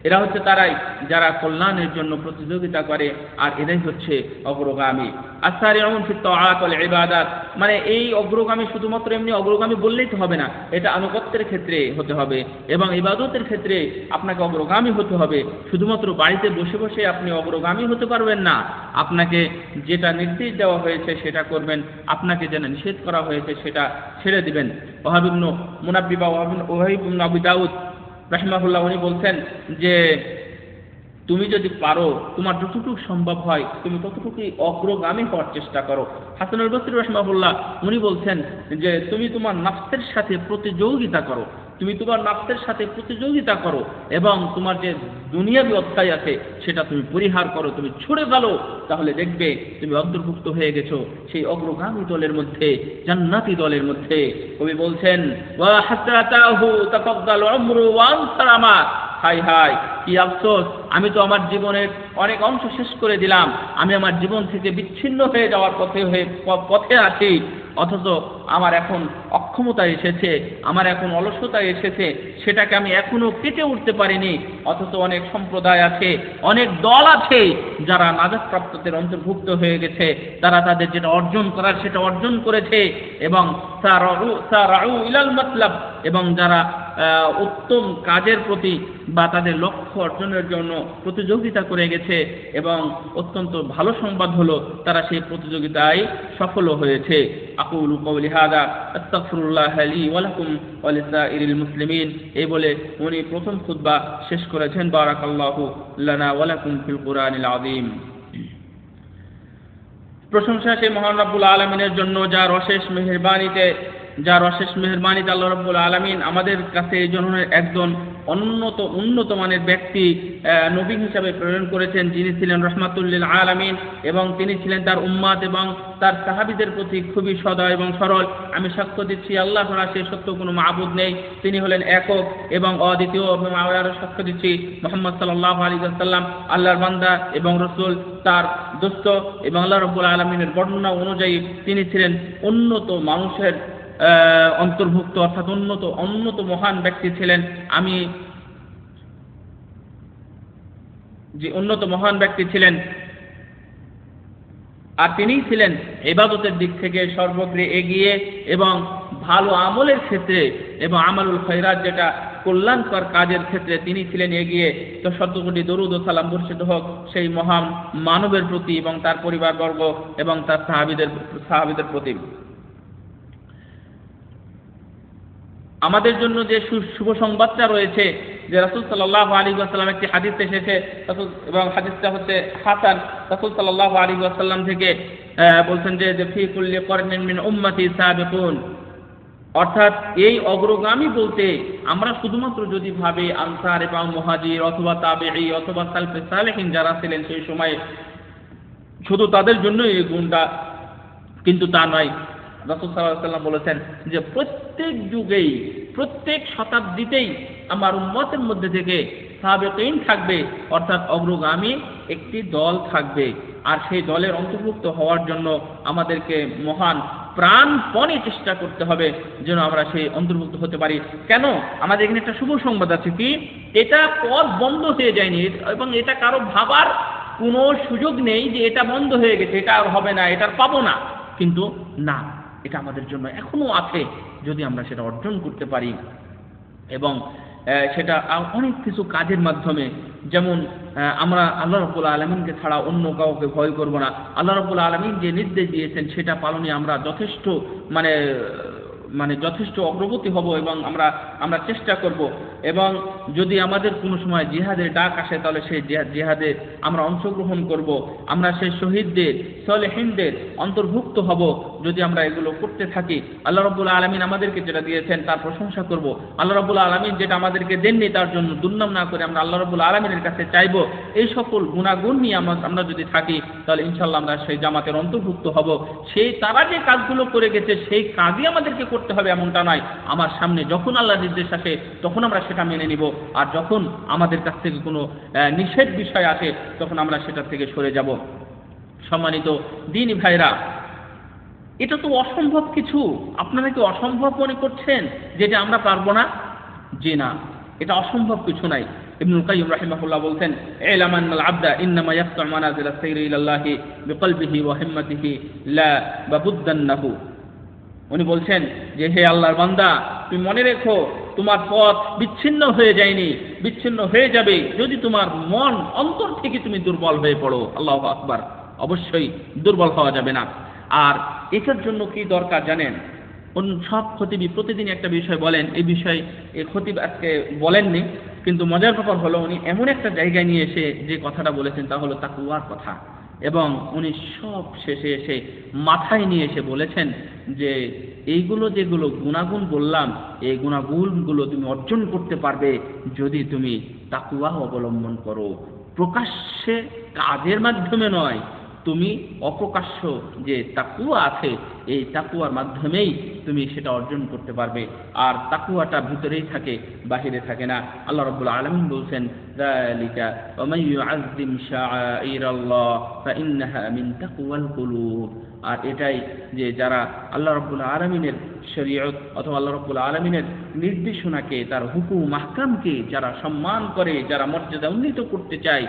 এরা হচ্ছে তারাই যারা কল্যাণের জন্য প্রতিযোগিতা করে, আর এরাই হচ্ছে অগ্রগামী। আসারিউন ফিত তাআত ওয়াল ইবাদাত, মানে এই অগ্রগামী শুধুমাত্র এমনি অগ্রগামী বললেই তো হবে না, এটা আনুগত্যের ক্ষেত্রে হতে হবে এবং ইবাদতের ক্ষেত্রে আপনাকে অগ্রগামী হতে হবে। শুধুমাত্র বাড়িতে বসে বসে আপনি অগ্রগামী হতে পারবেন না। আপনাকে যেটা নির্দেশ দেওয়া হয়েছে সেটা করবেন, আপনাকে যেটা নিষেধ করা হয়েছে সেটা ছেড়ে দিবেন। ওয়াহাব ইবনে মুনাব্বি বা ওয়াহাব ইবনে আবি দাউদ রাহিমাহুল্লাহ উনি বলছেন যে তুমি যদি পারো, তোমার যতটুকু সম্ভব হয় তুমি ততটুকুই অগ্রগামী হওয়ার চেষ্টা করো। হাসানুল বসরি রাহিমাহুল্লাহ উনি বলছেন যে তুমি তোমার নফসের সাথে প্রতিযোগিতা করো, এবং তোমার যে দুনিয়াবী অধ্যায় আছে সেটা তুমি পরিহার করো, তুমি ছুড়ে ফেলো, তাহলে দেখবে তুমি অন্তর্ভুক্ত হয়ে গেছো সেই অগ্রগামী দলের মধ্যে, জান্নাতি দলের মধ্যে। কবি বলছেন ওয়া হাসরাতাহু তাফাদ্দাল উমরু ওয়া আনসারামা, হায় হায় কি আফসোস, আমি তো আমার জীবনের অনেক অংশ শেষ করে দিলাম, আমি আমার জীবন থেকে বিচ্ছিন্ন হয়ে যাওয়ার পথে আছি। অথচ আমার এখন অক্ষমতা এসেছে, আমার এখন অলসতা এসেছে, সেটাকে আমি এখনো কেটে উঠতে পারিনি। অথচ অনেক সম্প্রদায় আছে, অনেক দল আছে যারা নাজাত প্রাপ্তদের অন্তর্ভুক্ত হয়ে গেছে, তারা তাদের যেটা অর্জন করার সেটা অর্জন করেছে এবং সারাউ ইলাল মাতলাব, এবং যারা উত্তম কাজের প্রতি বা তাদের লক্ষ্য অর্জনের জন্য প্রতিযোগিতা করে গেছে, এবং অত্যন্ত ভালো সংবাদ হলো তারা সেই প্রতিযোগিতায় সফল হয়েছে। আকুলু কওলি হাযা আস্তাগফিরুল্লাহ লি ওয়া লাকুম ওয়া লিসাইরিল মুসলিমিন, এই বলে উনি প্রথম খুতবা শেষ করেছেন। বারাকাল্লাহু লানা ওয়া লাকুম ফিল কুরআনিল আযীম। প্রশংসা সেই মহান রব্বুল আলামিনের জন্য, যার অশেষ মেহেরবানিতে আল্লাহ রব্বুল আলামিন আমাদের কাছে এই জনের একজন উন্নত মানের ব্যক্তি নবী হিসাবে প্রেরণ করেছেন, যিনি ছিলেন রাহমাতুল লিল আলামিন, এবং তিনি ছিলেন তার উম্মাত এবং তার সাহাবীদের প্রতি খুবই সদয় এবং সরল। আমি সাক্ষ্য দিচ্ছি আল্লাহ ছাড়া সেই সত্য কোনো মাবুদ নেই, তিনি হলেন একক এবং অদ্বিতীয়। এবং আরও সাক্ষ্য দিচ্ছি মুহাম্মদ সাল্লাল্লাহু আলাইহি ওয়াসাল্লাম আল্লাহর বান্দা এবং রাসূল, তার দোস্ত, এবং আল্লাহ রাব্বুল আলামিনের বর্ণনা অনুযায়ী তিনি ছিলেন উন্নত মানুষের অন্তর্ভুক্ত, অর্থাৎ উন্নত মহান ব্যক্তি ছিলেন। উন্নত মহান ব্যক্তি ছিলেন, আর তিনিই ছিলেন ইবাদতের দিক থেকে সর্বগ্রে এগিয়ে, এবং ভালো আমলের ক্ষেত্রে এবং আমালুল খায়রাত যেটা কল্যাণকর কাজের ক্ষেত্রে তিনি ছিলেন এগিয়ে। তো শতকোটি দরুদ ও সালাম বর্ষিত হোক সেই মহান মানবের প্রতি এবং তার পরিবারবর্গ এবং তার সাহাবীদের প্রতি। আমাদের জন্য যে শুভ সংবাদটা রয়েছে, যে রাসূল সাল্লাল্লাহু আলাইহি ওয়াসাল্লাম একটি হাদিস এসেছে, এবং হাদিসটা হচ্ছে হাসান। রাসূল সাল্লাল্লাহু আলাইহি ওয়াসাল্লাম থেকে বলছেন যে ফি কুল্লি করনিন মিন উম্মতি সাবিকুন, অর্থাৎ এই অগ্রগামী বলতে আমরা শুধুমাত্র যদি ভাবি আনসার এবং মুহাজির অথবা তাবেঈ অথবা সালফে সালেহিন যারা ছিলেন সেই সময়ে শুধু তাদের জন্য এই গুণটা, কিন্তু তা নয়। রাসূল সাল্লাল্লাহু আলাইহি ওয়াসাল্লাম বলেছেন যে প্রত্যেক যুগেই, প্রত্যেক শতাব্দীতেই আমার উম্মতের মধ্যে থেকে সাবিকিন থাকবে, অর্থাৎ অগ্রগামী একটি দল থাকবে। আর সেই দলের অন্তর্ভুক্ত হওয়ার জন্য আমাদেরকে মহান প্রাণপণে চেষ্টা করতে হবে যেন আমরা সেই অন্তর্ভুক্ত হতে পারি। কেন? আমাদের এখানে একটা শুভ সংবাদ আছে, কি এটা পথ বন্ধ হয়ে যায়নি, এবং এটা কারো ভাবার কোনো সুযোগ নেই যে এটা বন্ধ হয়ে গেছে, এটা আর হবে না, এটা পাবো না। কিন্তু না, এটা আমাদের জন্য এখনো আছে যদি আমরা সেটা অর্জন করতে পারি। এবং সেটা অনেক কিছু কাজের মাধ্যমে, যেমন আমরা আল্লাহ রাব্বুল আলামিনকে ছাড়া অন্য কাউকে ভয় করব না। আল্লাহ রাব্বুল আলামিন যে নির্দেশ দিয়েছেন সেটা পালনে আমরা যথেষ্ট অগ্রগতি হব, এবং আমরা চেষ্টা করব। এবং যদি আমাদের কোনো সময় জিহাদের ডাক আসে তাহলে সেই জিহাদে আমরা অংশগ্রহণ করব। আমরা সেই শহীদদের, সালেহিনদের অন্তর্ভুক্ত হব যদি আমরা এগুলো করতে থাকি। আল্লাহ রাব্বুল আলামিন আমাদেরকে যেটা দিয়েছেন তার প্রশংসা করব। আল্লাহ রাব্বুল আলামিন যেটা আমাদেরকে দেননি তার জন্য দুর্নাম না করে আমরা আল্লাহ রাব্বুল আলামিনের কাছে চাইব। এই সকল গুণাগুণ নিয়ে আমরা যদি থাকি তাহলে ইনশাআল্লাহ আমরা সেই জামাতের অন্তর্ভুক্ত হব। তারা যে কাজগুলো করে গেছে সেই কাজই আমাদেরকে করতে হবে এমনটা নয়। আমার সামনে যখন আল্লাহর নির্দেশ আসে তখন আমরা সেটা মেনে নিব, আর যখন আমাদের কাছ থেকে কোনো নিষেধ বিষয় আসে তখন আমরা সেটা থেকে সরে যাব। সম্মানিত দ্বীনি ভাইরা, এটা তো অসম্ভব কিছু। আপনারা কি অসম্ভব মনে করছেন যেটা আমরা পারবো না? জি না, এটা অসম্ভব কিছু নাই। ইবনুল কাইয়্যিম রাহিমাহুল্লাহ বলছেন, ইলাম আন্নাল আবদা ইন্নামা ইয়াসতু মানাজিল আস-সাইরি ইলাল্লাহি বিকলবিহি ওয়া হিম্মাতিহি লা বাবুদ্দান্নাহু। উনি বলছেন যে হে আল্লাহর বান্দা, তুমি মনে রেখো তোমার পথ বিচ্ছিন্ন হয়ে যায়নি, বিচ্ছিন্ন হয়ে যাবে যদি তোমার মন অন্তর থেকে তুমি দুর্বল হয়ে পড়ো। আল্লাহু আকবার। অবশ্যই দুর্বল হওয়া যাবে না। আর এটার জন্য কি দরকার জানেন? সব খতিবই প্রতিদিন একটা বিষয় বলেন, এই বিষয়ে এই খতিব আজকে বলেননি, কিন্তু মজার ব্যাপার হলো উনি এমন একটা জায়গায় নিয়ে এসে যে কথাটা বলেছেন তা হলো তাকওয়ার কথা। এবং উনি সব শেষে এসে মাথায় নিয়ে এসে বলেছেন যে এইগুলো যেগুলো গুণাগুণ বললাম, এই গুণাগুণগুলো তুমি অর্জন করতে পারবে যদি তুমি তাকওয়া অবলম্বন করো। প্রকাশ্যে কাজের মাধ্যমে নয়, তুমি অপ্রকাশ্য যে তাকওয়া আছে এই তাকওয়ার মাধ্যমেই তুমি সেটা অর্জন করতে পারবে। আর তাকওয়াটা ভিতরেই থাকে, বাহিরে থাকে না। আল্লাহ রাব্বুল আলামিন বলছেন, যালিকা ওয়া মান ইউআযযিম শাআইরাল্লাহ ফাইন্নাহা মিন তাকওয়াল কুলুব। আর এটাই যে যারা আল্লাহ রাব্বুল আলামিনের শরীয়ত অথবা আল্লাহ রাব্বুল আলামিনের নির্দেশনাকে, তার হুকুম আহকামকে যারা সম্মান করে, যারা মর্যাদা উন্নীত করতে চায়,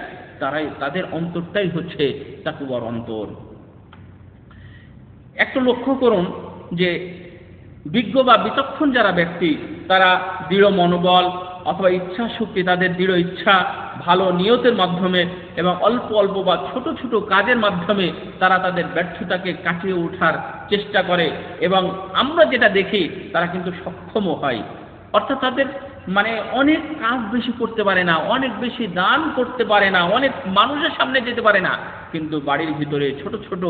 তাদের অন্তরটাই হচ্ছে তাকওয়ার অন্তর। একটু লক্ষ্য করুন যে বিজ্ঞ বা বিচক্ষণ যারা ব্যক্তি, তারা দৃঢ় মনোবল অথবা ইচ্ছা শক্তি, তাদের দৃঢ় ইচ্ছা, ভালো নিয়তের মাধ্যমে এবং অল্প অল্প বা ছোট ছোট কাজের মাধ্যমে তারা তাদের ব্যর্থতাকে কাটিয়ে ওঠার চেষ্টা করে, এবং আমরা যেটা দেখি তারা কিন্তু সক্ষমও হয়। অর্থাৎ তাদের অনেক কাজ বেশি করতে পারে না, অনেক বেশি দান করতে পারে না, অনেক মানুষের সামনে যেতে পারে না, কিন্তু বাড়ির ভিতরে ছোট ছোট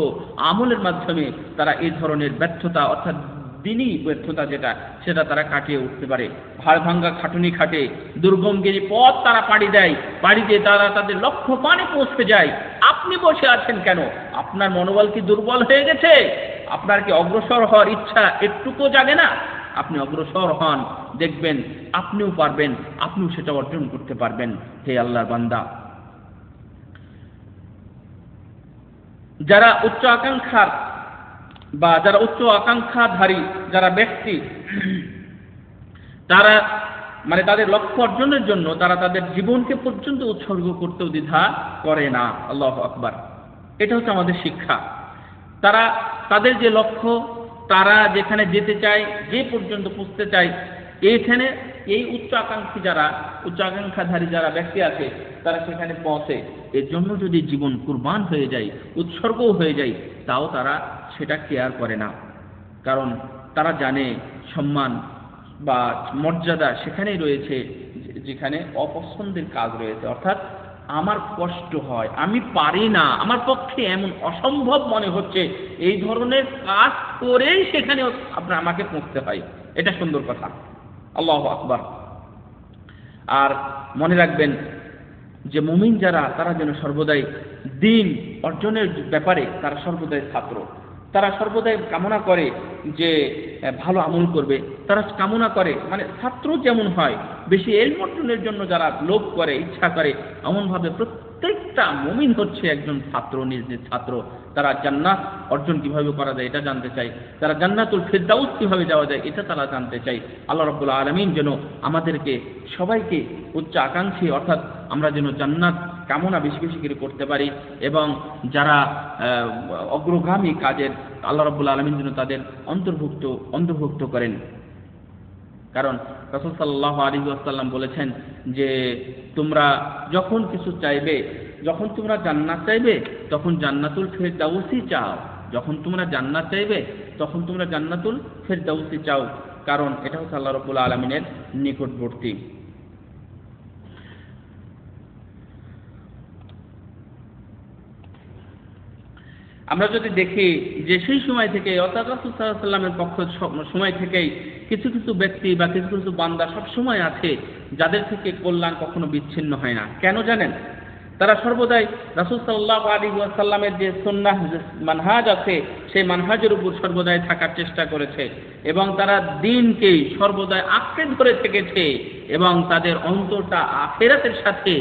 আমলের মাধ্যমে তারা এই ধরনের ব্যর্থতা অর্থাৎ দিনই ব্যর্থতা সেটা তারা কাটিয়ে উঠতে পারে। ভাড় ভাঙ্গা খাটুনি খাটে, দুর্গমগিরি পথ তারা পাড়ি দেয়, পাড়ি দিয়ে তারা তাদের লক্ষ্য পানে পৌঁছে যায়। আপনি বসে আছেন কেন? আপনার মনোবল কি দুর্বল হয়ে গেছে? আপনার কি অগ্রসর হওয়ার ইচ্ছা একটুকু জাগে না? আপনি অগ্রসর হন, দেখবেন আপনিও পারবেন, আপনিও সেটা অর্জন করতে পারবেন। হে আল্লাহর বান্দা, যারা উচ্চ আকাঙ্ক্ষার বা যারা উচ্চ আকাঙ্ক্ষাধারী যারা ব্যক্তি, তারা তাদের লক্ষ্য অর্জনের জন্য তারা তাদের জীবনকে পর্যন্ত উৎসর্গ করতেও দ্বিধা করে না। আল্লাহু আকবার। এটা হচ্ছে আমাদের শিক্ষা। তারা তাদের যে লক্ষ্য, তারা যেখানে যেতে চায়, যে পর্যন্ত পৌঁছতে চায়, এইখানে এই উচ্চ আকাঙ্ক্ষাধারী যারা ব্যক্তি আছে তারা সেখানে পৌঁছে। এর জন্য যদি জীবন কুরবান হয়ে যায়, উৎসর্গও হয়ে যায়, তাও তারা সেটা কেয়ার করে না। কারণ তারা জানে সম্মান বা মর্যাদা সেখানেই রয়েছে যেখানে অপছন্দের কাজ রয়েছে। অর্থাৎ আমার কষ্ট হয়, আমি পারি না, আমার পক্ষে এমন অসম্ভব মনে হচ্ছে, এই ধরনের কাজ করেই সেখানে আমাকে পৌঁছতে হয়। এটা সুন্দর কথা। আল্লাহু আকবার। আর মনে রাখবেন যে মুমিন যারা, তারা যেন সর্বদাই দ্বীন অর্জনের ব্যাপারে তারা সর্বদাই ছাত্র। তারা সর্বদাই কামনা করে যে ভালো আমল করবে, তারা কামনা করে ছাত্র যেমন হয়, বেশি ইলম অর্জনের জন্য যারা লোভ করে, ইচ্ছা করে, এমনভাবে প্রত্যেকটা মুমিন হচ্ছে একজন ছাত্র, নিজ নিজ ছাত্র। তারা জান্নাত অর্জন কিভাবে করা যায় এটা জানতে চাই, তারা জান্নাতুল ফিরদাউস কিভাবে যাওয়া যায় এটা তারা জানতে চাই। আল্লাহ রাব্বুল আলামিন যেন আমাদেরকে সবাইকে উচ্চ আকাঙ্ক্ষী, অর্থাৎ আমরা যেন জান্নাত কামনা বেশি বেশি করে করতে পারি, এবং যারা অগ্রগামী কাজের, আল্লাহ রাব্বুল আলামিন যেন তাদের অন্তর্ভুক্ত করেন। কারণ রাসূল সাল্লাল্লাহু আলাইহি ওয়াসাল্লাম বলেছেন যে তোমরা যখন কিছু চাইবে, যখন তোমরা জান্নাত চাইবে তখন জান্নাতুল ফিরদাউসি চাও, যখন তোমরা জান্নাত চাইবে তখন তোমরা জান্নাতুল ফিরদাউসি চাও, কারণ এটা হচ্ছে আল্লাহ রাব্বুল আলামিনের নিকটবর্তী। আমরা যদি দেখি যে সেই সময় থেকে, অর্থাৎ রাসূল সাল্লাল্লাহু আলাইহি ওয়াসাল্লামের পক্ষ সময় থেকেই কিছু কিছু ব্যক্তি বা কিছু কিছু বান্দা সব সময় আছে যাদের থেকে কল্যাণ কখনো বিচ্ছিন্ন হয় না। কেন জানেন? তারা সর্বদাই রাসূল সাল্লাল্লাহু আলাইহি ওয়াসাল্লামের যে সুন্নাহ মানহাজ আছে সেই মানহাজের উপর সর্বদাই থাকার চেষ্টা করেছে, এবং তারা দ্বীনকে সর্বদাই আঁকড়ে ধরে থেকেছে, এবং তাদের অন্তরটা আখিরাতের সাথে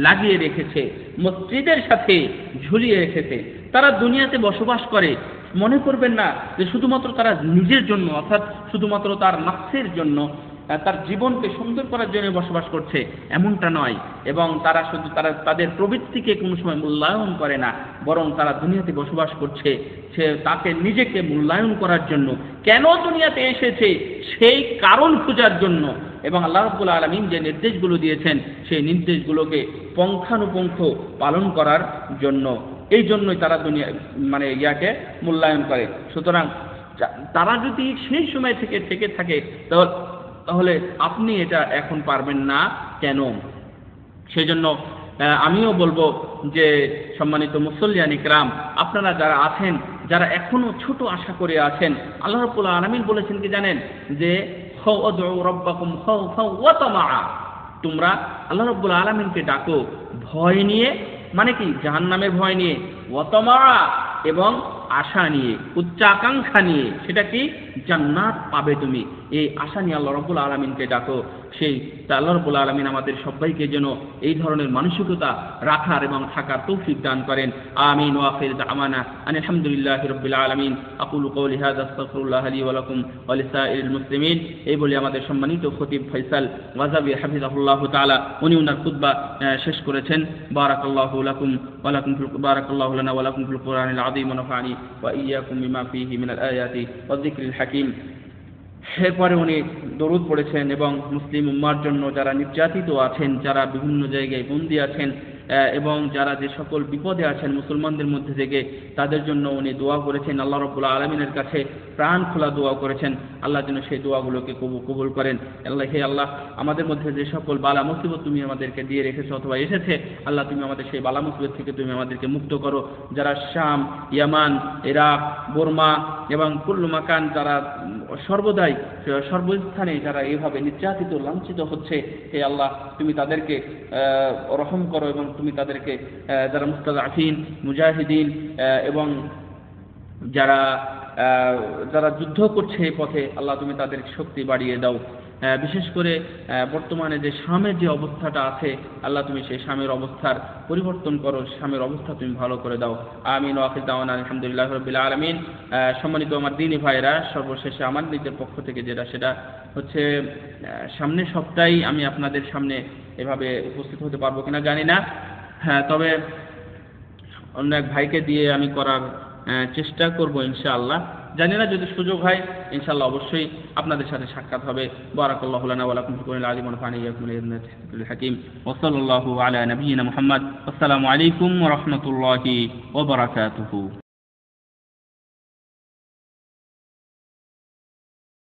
লাগিয়ে রেখেছে, মসজিদের সাথে ঝুলিয়ে রেখেছে। তারা দুনিয়াতে বসবাস করে, মনে করবেন না যে শুধুমাত্র তারা নিজের জন্য, অর্থাৎ শুধুমাত্র তার নফসের জন্য, তার জীবনকে সুন্দর করার জন্য বসবাস করছে, এমনটা নয়। এবং তারা তাদের প্রবৃত্তিকে কোনো সময় মূল্যায়ন করে না, বরং তারা দুনিয়াতে বসবাস করছে সে তাকে নিজেকে মূল্যায়ন করার জন্য, কেন দুনিয়াতে এসেছে সেই কারণ খোঁজার জন্য, এবং আল্লাহ রাব্বুল আলামিন যে নির্দেশগুলো দিয়েছেন সেই নির্দেশগুলোকে পুঙ্খানুপুঙ্খ পালন করার জন্য। এই জন্যই তারা দুনিয়া ইয়াকে মূল্যায়ন করে। সুতরাং তারা যদি সেই সময় থেকে থাকে তাহলে আপনি এটা এখন পারবেন না কেন? সেজন্য আমিও বলবো যে সম্মানিত মুসল্লিয়ান ইকরাম, আপনারা যারা আছেন, যারা এখনো ছোট আশা করে আছেন, আল্লাহ রাব্বুল আলামিন বলেছেন কি জানেন? যে ফাউদউ রাব্বাকুম খাউফাও ওয়া তামাআ, তোমরা আল্লাহ রাব্বুল আলামিনকে ডাকো ভয় নিয়ে, কি জাহান্নামের ভয় নিয়ে, ওয়া তামাআ এবং আশা নিয়ে, উচ্চাকাঙ্ক্ষা নিয়ে। সেটা কি? জান্নাত পাবে তুমি, এই আশা নিয়ে আল্লাহ রাব্বুল আলামিনকে ডাকো। সেই আল্লাহ রাব্বুল আলামিন আমাদের সবাইকে যেন এই ধরনের মানসিকতা রাখার এবং থাকার তৌফিক দান করেন। আমিন। ওয়া আখির দাওয়ানা আলহামদুলিল্লাহি রাব্বিল আলামিন। আকুলু কওলি হাযা আস্তাগফিরুল্লাহ লি ওয়া লাকুম ওয়া লিসাইরিল মুসলিমিন। এই বলে আমাদের সম্মানিত খতিব ফয়সাল ওয়াজাবি হাফিজাহুল্লাহ তাআলা উনি ওনার খুতবা শেষ করেছেন। বারাকাল্লাহু লাকুম ওয়া লাকুম বারাকাল্লাহু লানা ওয়া লাকুম ফিল কুরআনিল আযীম ওয়া নাফা'নি ওয়া ইয়্যাকুম বিমা ফীহি মিনাল আয়াতি ওয়াজ যিকরিল হাকীম। এরপরে উনি দরুদ পড়েছেন এবং মুসলিম উম্মার জন্য যারা নির্যাতিত আছেন, যারা বিভিন্ন জায়গায় বন্দী আছেন এবং যারা যে সকল বিপদে আছেন মুসলমানদের মধ্যে থেকে, তাদের জন্য উনি দোয়া করেছেন। আল্লাহ রাব্বুল আলামিনের কাছে প্রাণ খোলা দোয়া করেছেন, আল্লাহ যেন সেই দোয়াগুলোকে কবুল করেন। আল্লাহ, হে আল্লাহ, আমাদের মধ্যে যে সকল বালা মুসিবত তুমি আমাদেরকে দিয়ে রেখেছো অথবা এসেছে, আল্লাহ তুমি আমাদের সেই বালা মুসিবত থেকে তুমি আমাদেরকে মুক্ত করো। যারা শাম, ইয়ামান, ইরাক, বর্মা এবং কুল্লু মাকান, যারা সর্বদাই সর্বস্থানে যারা এইভাবে নির্যাতিত লাঞ্ছিত হচ্ছে, হে আল্লাহ তুমি তাদেরকে রহম করো এবং তুমি তাদেরকে যারা মুস্তাযআফিন, মুজাহিদিন এবং যারা যুদ্ধ করছে এই পথে, আল্লাহ তুমি তাদের শক্তি বাড়িয়ে দাও। বিশেষ করে বর্তমানে যে শামের যে অবস্থাটা আছে, আল্লাহ তুমি সেই শামের অবস্থার পরিবর্তন করো, শামের অবস্থা তুমি ভালো করে দাও। আমিন। ওয়া আখির দাওয়ানা আলহামদুলিল্লাহি রাব্বিল আলামিন। সম্মানিত আমার দ্বীনি ভাইরা, সর্বশেষে আমার নিজের পক্ষ থেকে সেটা হচ্ছে সামনের সপ্তাহে আমি আপনাদের সামনে এভাবে উপস্থিত হতে পারবো কিনা জানি না, হ্যাঁ, তবে অন্য এক ভাইকে দিয়ে আমি করার চেষ্টা করব ইনশাআল্লাহ। জানি না, যদি সুযোগ হয় ইনশাআল্লাহ অবশ্যই আপনাদের সাথে সাক্ষাৎ হবে। বারাকাল্লাহু লানা ওয়া লাকুম ফিল কুরআনিল আযীম ওয়া নাফা'নি ওয়া ইয়াকুম বিল হাকীম ওয়া সাল্লাল্লাহু আলা নাবিয়িনা মুহাম্মদ। আসসালামু আলাইকুম ওয়া রাহমাতুল্লাহি ওয়া বারাকাতুহু।